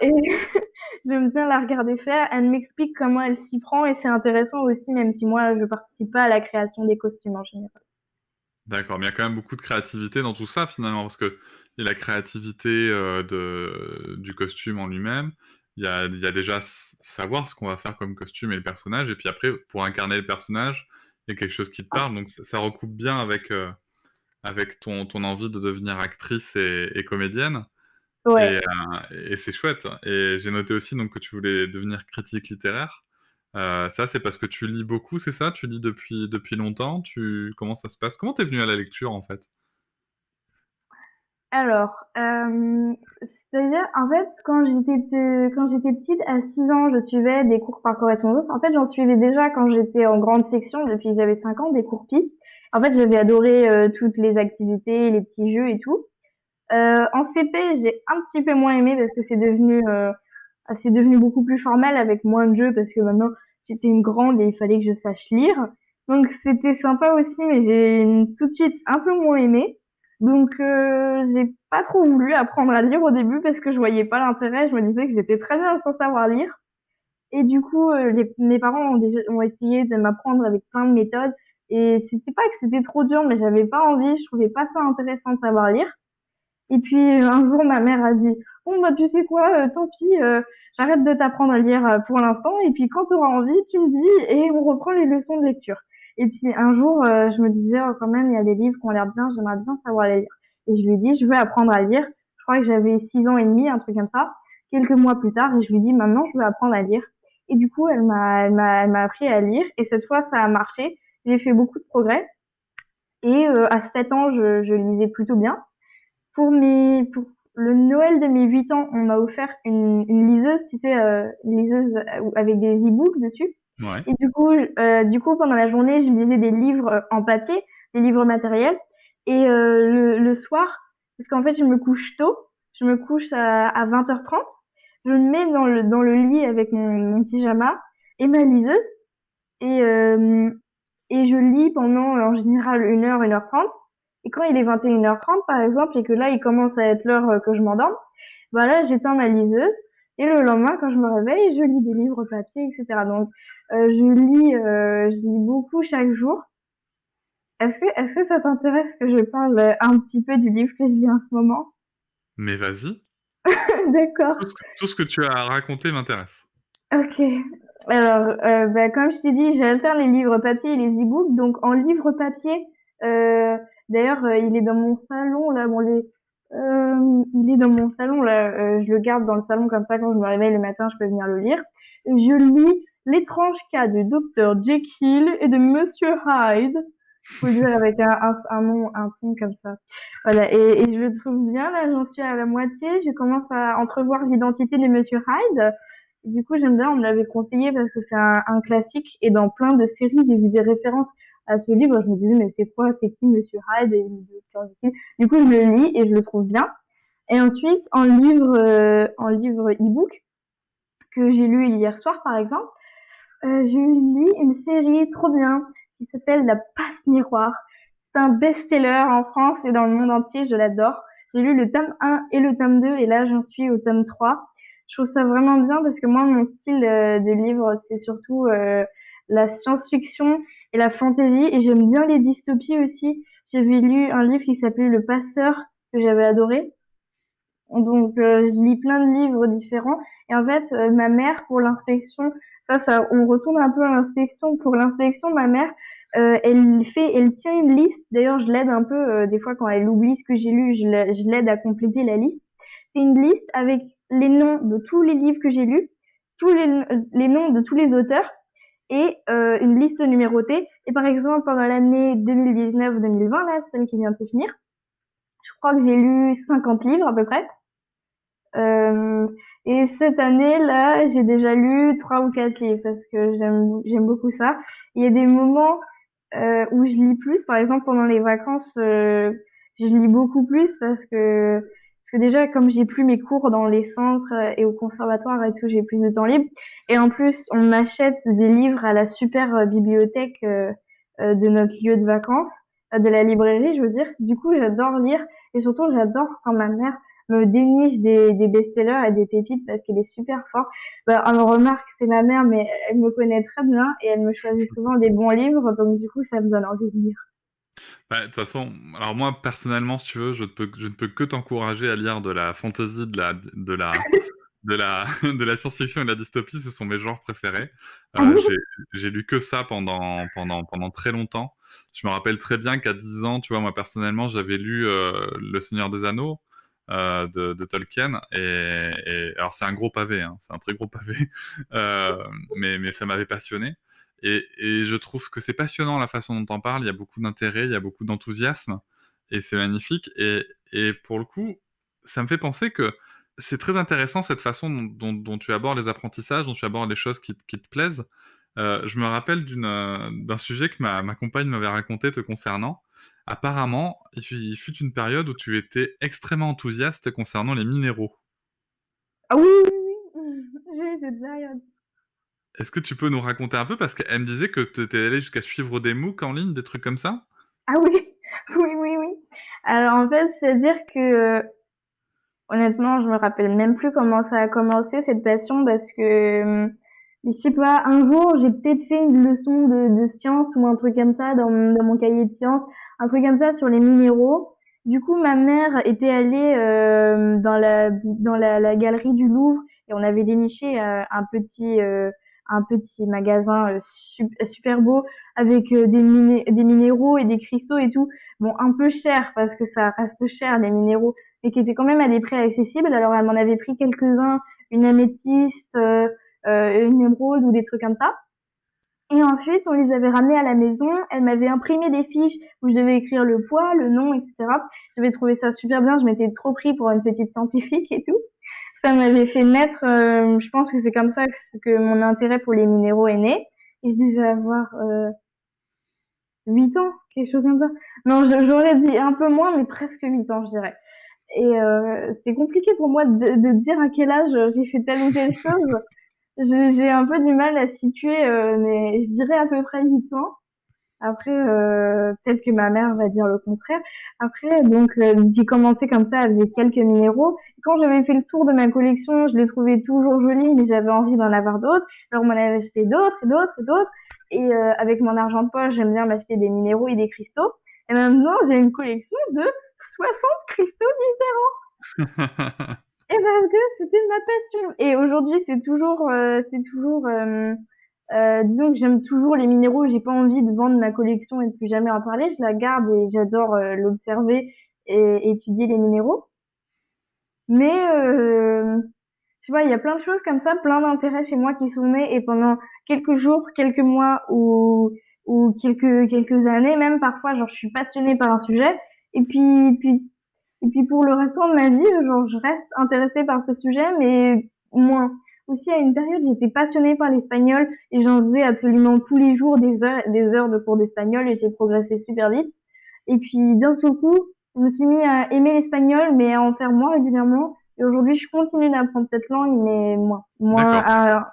Et j'aime bien la regarder faire. Elle m'explique comment elle s'y prend et c'est intéressant aussi, même si moi je participe pas à la création des costumes en général. D'accord, mais il y a quand même beaucoup de créativité dans tout ça finalement, parce que il y a la créativité du costume en lui-même, il y a déjà savoir ce qu'on va faire comme costume et le personnage, et puis après, pour incarner le personnage, il y a quelque chose qui te parle, donc ça recoupe bien avec ton envie de devenir actrice et comédienne, et, Ouais. et c'est chouette. Et j'ai noté aussi donc, que tu voulais devenir critique littéraire. Ça, c'est parce que tu lis beaucoup, c'est ça? Tu lis depuis longtemps? Comment ça se passe? Comment t'es venu à la lecture, en fait? Alors, c'est-à-dire, en fait, quand j'étais petite, à 6 ans, je suivais des cours par correspondance. En fait, j'en suivais déjà quand j'étais en grande section, depuis que j'avais 5 ans, des cours PI. En fait, j'avais adoré toutes les activités, les petits jeux et tout. En CP, j'ai un petit peu moins aimé parce que c'est devenu beaucoup plus formel avec moins de jeux parce que maintenant j'étais une grande et il fallait que je sache lire. Donc c'était sympa aussi, mais j'ai tout de suite un peu moins aimé. Donc j'ai pas trop voulu apprendre à lire au début parce que je voyais pas l'intérêt. Je me disais que j'étais très bien sans savoir lire. Et du coup, mes parents ont essayé de m'apprendre avec plein de méthodes. Et c'était pas que c'était trop dur, mais j'avais pas envie. Je trouvais pas ça intéressant de savoir lire. Et puis un jour, ma mère a dit, bon bah tu sais quoi, tant pis, j'arrête de t'apprendre à lire pour l'instant. Et puis quand tu auras envie, tu me dis et on reprend les leçons de lecture. Et puis un jour, je me disais oh, quand même, il y a des livres qui ont l'air bien, j'aimerais bien savoir les lire. Et je lui ai dit, je veux apprendre à lire. Je crois que j'avais 6 ans et demi, un truc comme ça. Quelques mois plus tard, et je lui ai dit, maintenant, je veux apprendre à lire. Et du coup, elle m'a appris à lire. Et cette fois, ça a marché. J'ai fait beaucoup de progrès. Et à 7 ans, je lisais plutôt bien. Pour le Noël de mes 8 ans, on m'a offert une liseuse, tu sais, une liseuse avec des e-books dessus. Ouais. Et du coup, pendant la journée, je lisais des livres en papier, des livres matériels. Et le soir, parce qu'en fait, je me couche tôt, je me couche à 20h30, je me mets dans le lit avec mon pyjama et ma liseuse. Et, euh, et je lis pendant en général 1 heure 30. Et quand il est 21h30 par exemple, et que là il commence à être l'heure que je m'endorme, bah là j'éteins ma liseuse. Et le lendemain, quand je me réveille, je lis des livres papier, etc. Donc je lis beaucoup chaque jour. Est-ce que ça t'intéresse que je parle un petit peu du livre que je lis en ce moment? Mais vas-y, D'accord. tout ce que tu as raconté m'intéresse. Ok. Alors, bah, comme je t'ai dit, j'alterne les livres papier et les e-books. Donc, en livre papier, euh, d'ailleurs, il est dans mon salon là. Il est dans mon salon là. Je le garde dans le salon comme ça. Quand je me réveille le matin, je peux venir le lire. Je lis L'étrange cas du docteur Jekyll et de Monsieur Hyde. Faut le dire avec un nom, un ton comme ça. Voilà. Et je le trouve bien là. J'en suis à la moitié. Je commence à entrevoir l'identité de Monsieur Hyde. Du coup, j'aime bien, on me l'avait conseillé parce que c'est un classique et dans plein de séries, j'ai vu des références à ce livre. Je me disais, mais c'est quoi, c'est qui Monsieur Hyde et du coup, je le lis et je le trouve bien. Et ensuite, en livre e-book que j'ai lu hier soir, par exemple, je lis une série trop bien qui s'appelle La Passe Miroir. C'est un best-seller en France et dans le monde entier, je l'adore. J'ai lu le tome 1 et le tome 2 et là, j'en suis au tome 3. Je trouve ça vraiment bien parce que moi, mon style de livre, c'est surtout la science-fiction et la fantasy et j'aime bien les dystopies aussi. J'avais lu un livre qui s'appelait Le Passeur que j'avais adoré. Donc, je lis plein de livres différents. Et en fait, ma mère, pour l'inspection, on retourne un peu à l'inspection. Pour l'inspection, ma mère, elle tient une liste. D'ailleurs, je l'aide un peu, des fois quand elle oublie ce que j'ai lu, je l'aide à compléter la liste. C'est une liste avec les noms de tous les livres que j'ai lus, les noms de tous les auteurs et une liste numérotée. Et par exemple, pendant l'année 2019-2020, là, celle qui vient de se finir, je crois que j'ai lu 50 livres à peu près. Euh, et cette année-là, j'ai déjà lu 3 ou 4 livres parce que j'aime beaucoup ça. Il y a des moments où je lis plus. Par exemple, pendant les vacances, je lis beaucoup plus parce que déjà, comme j'ai plus mes cours dans les centres et au conservatoire et tout, j'ai plus de temps libre. Et en plus, on achète des livres à la super bibliothèque de notre lieu de vacances, de la librairie, je veux dire. Du coup, j'adore lire et surtout, j'adore quand ma mère me déniche des best-sellers et des pépites parce qu'elle est super forte. Bah, on remarque, c'est ma mère, mais elle me connaît très bien et elle me choisit souvent des bons livres, donc du coup, ça me donne envie de lire. Bah, de toute façon, alors moi personnellement, si tu veux, je ne peux que t'encourager à lire de la fantasy, de la de la science-fiction et de la dystopie, ce sont mes genres préférés. Ah oui, J'ai lu que ça pendant très longtemps. Je me rappelle très bien qu'à 10 ans, tu vois, moi personnellement, j'avais lu Le Seigneur des Anneaux de Tolkien et alors c'est un gros pavé, hein, c'est un très gros pavé, mais ça m'avait passionné. Et je trouve que c'est passionnant la façon dont on parle. Il y a beaucoup d'intérêt, il y a beaucoup d'enthousiasme et c'est magnifique. Et pour le coup, ça me fait penser que c'est très intéressant cette façon dont tu abordes les apprentissages, dont tu abordes les choses qui te plaisent. Je me rappelle d'un sujet que ma compagne m'avait raconté te concernant. Apparemment, il fut une période où tu étais extrêmement enthousiaste concernant les minéraux. ah oui, oui, oui, j'ai eu cette période. Est-ce que tu peux nous raconter un peu? Parce qu'elle me disait que tu étais allé jusqu'à suivre des MOOC en ligne, des trucs comme ça? Ah oui, oui, oui, oui. Alors en fait, c'est-à-dire que honnêtement, je me rappelle même plus comment ça a commencé cette passion parce que je sais pas, un jour j'ai peut-être fait une leçon de sciences ou un truc comme ça dans mon cahier de sciences, un truc comme ça sur les minéraux. Du coup, ma mère était allée la galerie du Louvre et on avait déniché un petit magasin super beau avec des minéraux et des cristaux et tout. Bon, un peu cher parce que ça reste cher les minéraux mais qui étaient quand même à des prix accessibles. Alors, elle m'en avait pris quelques-uns, une améthyste, une émeraude ou des trucs comme ça. Et ensuite, on les avait ramenés à la maison. Elle m'avait imprimé des fiches où je devais écrire le poids, le nom, etc. J'avais trouvé ça super bien. Je m'étais trop pris pour une petite scientifique et tout. Ça m'avait fait naître, je pense que c'est comme ça que mon intérêt pour les minéraux est né. Et je devais avoir 8 ans, quelque chose comme ça. Non, j'aurais dit un peu moins, mais presque 8 ans, je dirais. Et c'est compliqué pour moi de dire à quel âge j'ai fait telle ou telle chose. J'ai un peu du mal à situer, mais je dirais à peu près 8 ans. Après, peut-être que ma mère va dire le contraire. Après, donc, j'ai commencé comme ça avec quelques minéraux. Quand j'avais fait le tour de ma collection, je les trouvais toujours jolis, mais j'avais envie d'en avoir d'autres. Alors, on m'en avait acheté d'autres et d'autres et d'autres. Et avec mon argent de poche, j'aime bien m'acheter des minéraux et des cristaux. Et maintenant, j'ai une collection de 60 cristaux différents. Et parce que c'était ma passion. Et aujourd'hui, disons que j'aime toujours les minéraux. J'ai pas envie de vendre ma collection et de plus jamais en parler. Je la garde et j'adore l'observer et étudier les minéraux. Mais tu vois, il y a plein de choses comme ça, plein d'intérêts chez moi qui sont nés et pendant quelques jours, quelques mois ou quelques années même parfois, genre je suis passionnée par un sujet et puis pour le restant de ma vie, genre je reste intéressée par ce sujet mais moins. Aussi à une période, j'étais passionnée par l'espagnol et j'en faisais absolument tous les jours des heures de cours d'espagnol et j'ai progressé super vite. Et puis d'un seul coup, je me suis mis à aimer l'espagnol, mais à en faire moins régulièrement. Et aujourd'hui, je continue d'apprendre cette langue, mais moins D'accord.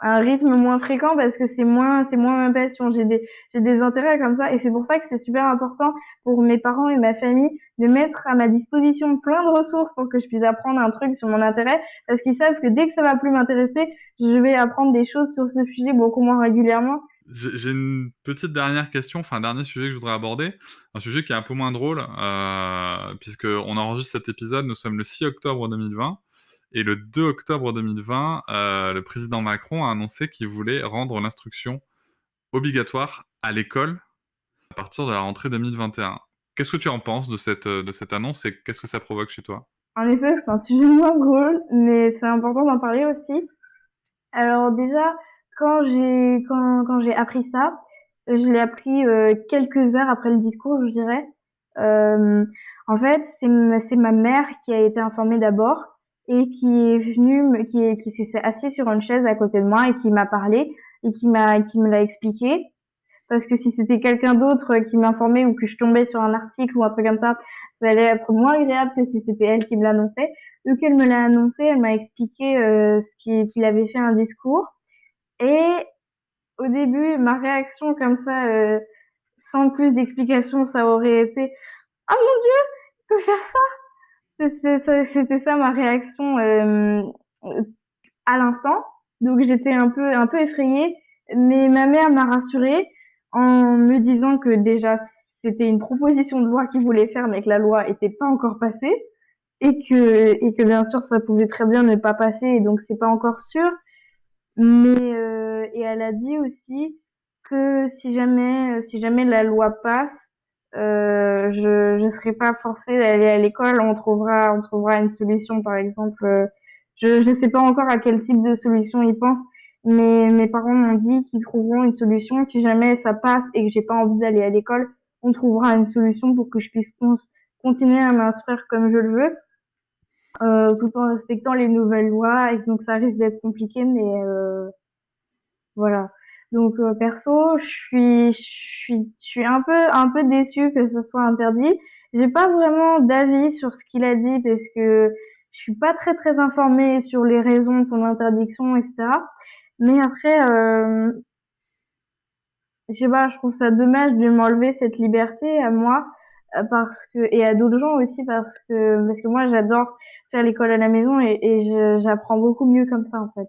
à un rythme moins fréquent parce que c'est moins ma passion. J'ai des intérêts comme ça, et c'est pour ça que c'est super important pour mes parents et ma famille de mettre à ma disposition plein de ressources pour que je puisse apprendre un truc sur mon intérêt, parce qu'ils savent que dès que ça va plus m'intéresser, je vais apprendre des choses sur ce sujet beaucoup moins régulièrement. J'ai une petite dernière question, enfin un dernier sujet que je voudrais aborder, un sujet qui est un peu moins drôle, puisque on enregistre cet épisode, nous sommes le 6 octobre 2020, et le 2 octobre 2020, le président Macron a annoncé qu'il voulait rendre l'instruction obligatoire à l'école à partir de la rentrée 2021. Qu'est-ce que tu en penses de cette annonce et qu'est-ce que ça provoque chez toi? En effet, c'est un sujet moins drôle, mais c'est important d'en parler aussi. Alors déjà, quand j'ai appris ça, je l'ai appris quelques heures après le discours, je dirais. Euh, En fait, c'est ma mère qui a été informée d'abord et qui est venue, qui s'est assise sur une chaise à côté de moi et qui m'a parlé et qui me l'a expliqué. Parce que si c'était quelqu'un d'autre qui m'informait ou que je tombais sur un article ou un truc comme ça allait être moins agréable que si c'était elle qui me l'annonçait. Vu qu'elle me l'a annoncé, elle m'a expliqué qu'il avait fait un discours. Et au début, ma réaction comme ça, sans plus d'explication, ça aurait été «Ah mon Dieu, tu peux faire ça?» C'était ça ma réaction à l'instant. Donc j'étais un peu effrayée, mais ma mère m'a rassurée en me disant que déjà c'était une proposition de loi qu'ils voulaient faire, mais que la loi était pas encore passée et que bien sûr ça pouvait très bien ne pas passer et donc c'est pas encore sûr. Mais et elle a dit aussi que si jamais la loi passe, je serai pas forcée d'aller à l'école. On trouvera une solution, par exemple. Je sais pas encore à quel type de solution ils pensent, mais mes parents m'ont dit qu'ils trouveront une solution. Si jamais ça passe et que j'ai pas envie d'aller à l'école, on trouvera une solution pour que je puisse continuer à m'instruire comme je le veux, tout en respectant les nouvelles lois. Et donc ça risque d'être compliqué, mais voilà. Donc perso, je suis un peu déçue que ce soit interdit. J'ai pas vraiment d'avis sur ce qu'il a dit parce que je suis pas très informée sur les raisons de son interdiction, etc. Mais après, je sais pas, je trouve ça dommage de m'enlever cette liberté à moi parce que et à d'autres gens aussi parce que moi j'adore faire l'école à la maison j'apprends beaucoup mieux comme ça en fait.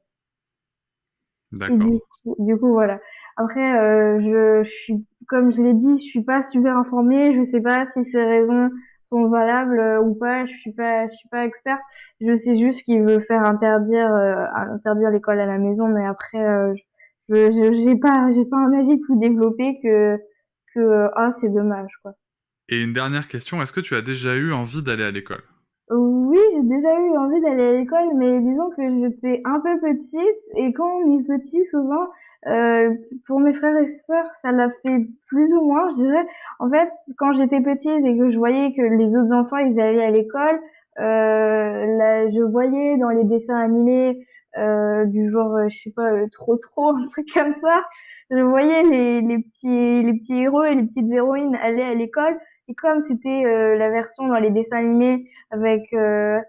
Et D'accord. du coup, voilà. Après, je suis, comme je l'ai dit, je suis pas super informée. Je sais pas si ces raisons sont valables ou pas. Je suis pas experte. Je sais juste qu'il veut faire interdire l'école à la maison, mais après, j'ai pas un avis plus développé que, ah, c'est dommage, quoi. Et une dernière question, est-ce que tu as déjà eu envie d'aller à l'école? Oui, j'ai déjà eu envie d'aller à l'école, mais disons que j'étais un peu petite et quand on est petit, souvent, euh, pour mes frères et sœurs, ça l'a fait plus ou moins, je dirais. En fait, quand j'étais petite et que je voyais que les autres enfants, ils allaient à l'école, là, je voyais dans les dessins animés du genre, je sais pas, trop, un truc comme ça, je voyais les petits héros et les petites héroïnes aller à l'école. Et comme c'était la version dans les dessins animés avec, je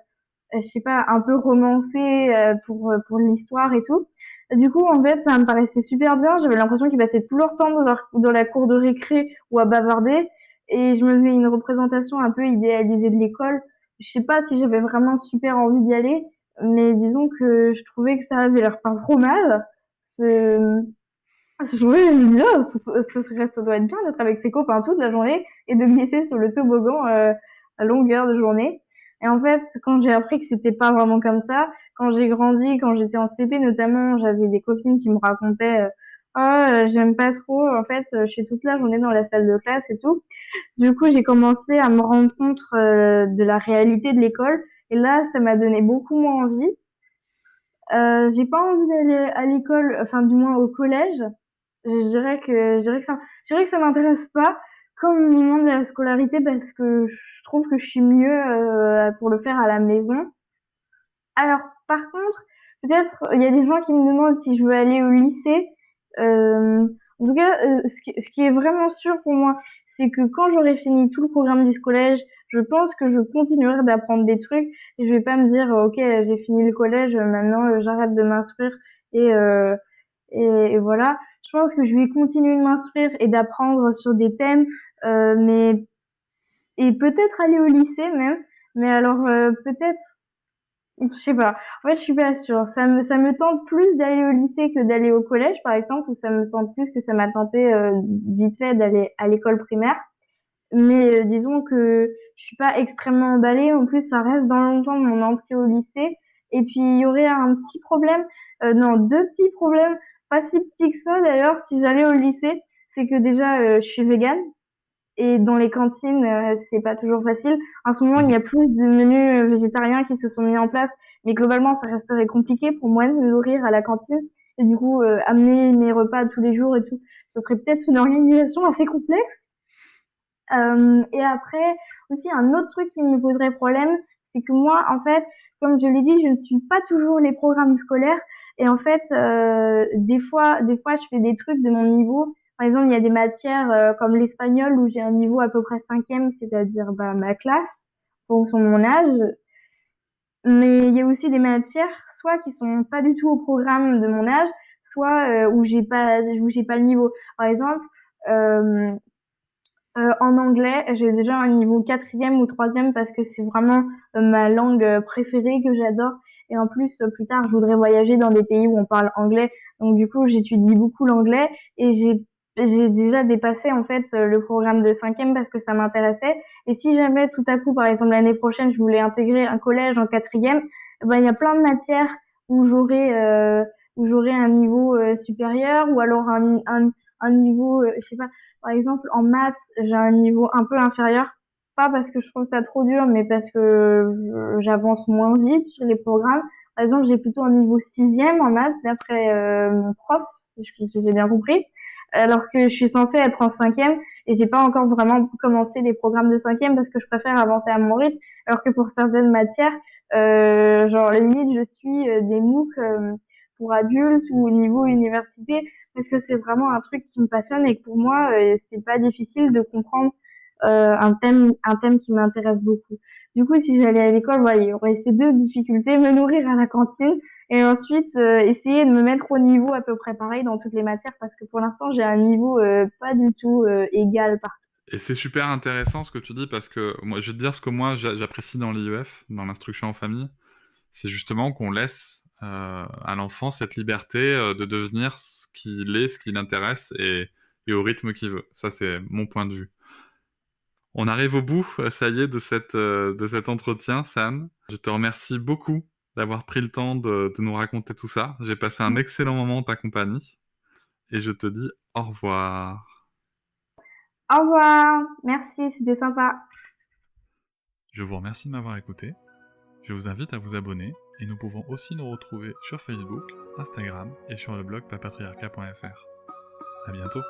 sais pas, un peu romancé pour l'histoire et tout. Du coup, en fait, ça me paraissait super bien. J'avais l'impression qu'ils passaient tout leur temps dans la cour de récré ou à bavarder. Et je me faisais une représentation un peu idéalisée de l'école. Je sais pas si j'avais vraiment super envie d'y aller, mais disons que je trouvais que ça avait l'air pas trop mal. Ce- Je me disais, oh, ça doit être bien d'être avec ses copains toute la journée et de glisser sur le toboggan à longueur de journée. Et en fait, quand j'ai appris que c'était pas vraiment comme ça, quand j'ai grandi, quand j'étais en CP notamment, j'avais des copines qui me racontaient oh, j'aime pas trop, en fait, je suis toute la journée dans la salle de classe et tout. Du coup, j'ai commencé à me rendre compte de la réalité de l'école et là, ça m'a donné beaucoup moins envie. J'ai pas envie d'aller à l'école, enfin du moins au collège. Je dirais que ça m'intéresse pas comme le moment de la scolarité parce que je trouve que je suis mieux pour le faire à la maison. Alors, par contre, peut-être il y a des gens qui me demandent si je veux aller au lycée. En tout cas, ce qui est vraiment sûr pour moi, c'est que quand j'aurai fini tout le programme du collège, je pense que je continuerai d'apprendre des trucs et je vais pas me dire, ok, j'ai fini le collège, maintenant j'arrête de m'instruire et, euh, et voilà. Je pense que je vais continuer de m'instruire et d'apprendre sur des thèmes, mais et peut-être aller au lycée même. Mais alors peut-être je sais pas. En fait, je suis pas sûre. Ça me tente plus d'aller au lycée que d'aller au collège, par exemple, ou ça me tente plus que ça m'a tenté vite fait d'aller à l'école primaire. Mais disons que je suis pas extrêmement emballée. En plus, ça reste dans longtemps de mon entrée au lycée. Et puis, il y aurait un petit problème, non, deux petits problèmes, pas si petits que ça d'ailleurs, si j'allais au lycée, c'est que déjà, je suis végane. Et dans les cantines, c'est pas toujours facile. En ce moment, il y a plus de menus végétariens qui se sont mis en place, mais globalement, ça resterait compliqué pour moi de me nourrir à la cantine. Et du coup, amener mes repas tous les jours et tout, ce serait peut-être une organisation assez complexe. Et après, aussi, un autre truc qui me poserait problème, c'est que moi, en fait, comme je l'ai dit, je ne suis pas toujours les programmes scolaires. Et en fait, des fois, je fais des trucs de mon niveau. Par exemple, il y a des matières comme l'espagnol où j'ai un niveau à peu près cinquième, c'est-à-dire bah, ma classe, en fonction de mon âge. Mais il y a aussi des matières, soit qui sont pas du tout au programme de mon âge, soit où j'ai pas le niveau. Par exemple, euh, en anglais, j'ai déjà un niveau quatrième ou troisième parce que c'est vraiment ma langue préférée que j'adore. Et en plus, plus tard, je voudrais voyager dans des pays où on parle anglais. Donc du coup, j'étudie beaucoup l'anglais et j'ai déjà dépassé en fait le programme de cinquième parce que ça m'intéressait. Et si jamais tout à coup, par exemple l'année prochaine, je voulais intégrer un collège en quatrième, ben il y a plein de matières où j'aurais un niveau supérieur ou alors un niveau, je sais pas, par exemple, en maths, j'ai un niveau un peu inférieur. Pas parce que je trouve ça trop dur, mais parce que j'avance moins vite sur les programmes. Par exemple, j'ai plutôt un niveau sixième en maths, d'après mon prof, si j'ai bien compris. Alors que je suis censée être en cinquième et j'ai pas encore vraiment commencé les programmes de cinquième parce que je préfère avancer à mon rythme. Alors que pour certaines matières, genre limite, je suis des MOOC pour adultes ou au niveau université parce que c'est vraiment un truc qui me passionne et que pour moi, c'est pas difficile de comprendre un thème qui m'intéresse beaucoup. Du coup, si j'allais à l'école, voilà, il y aurait ces deux difficultés, me nourrir à la cantine et ensuite essayer de me mettre au niveau à peu près pareil dans toutes les matières parce que pour l'instant, j'ai un niveau pas du tout égal partout. Et c'est super intéressant ce que tu dis parce que moi, je vais te dire ce que moi j'apprécie dans l'IEF, dans l'instruction en famille, c'est justement qu'on laisse à l'enfant cette liberté de devenir ce qu'il est, ce qui l'intéresse et au rythme qu'il veut. Ça, c'est mon point de vue. On arrive au bout, ça y est, de cet entretien, Sam. Je te remercie beaucoup d'avoir pris le temps de nous raconter tout ça. J'ai passé un excellent moment en ta compagnie et je te dis au revoir. Au revoir, merci, c'était sympa. Je vous remercie de m'avoir écouté. Je vous invite à vous abonner et nous pouvons aussi nous retrouver sur Facebook, Instagram et sur le blog papatriarca.fr. À bientôt.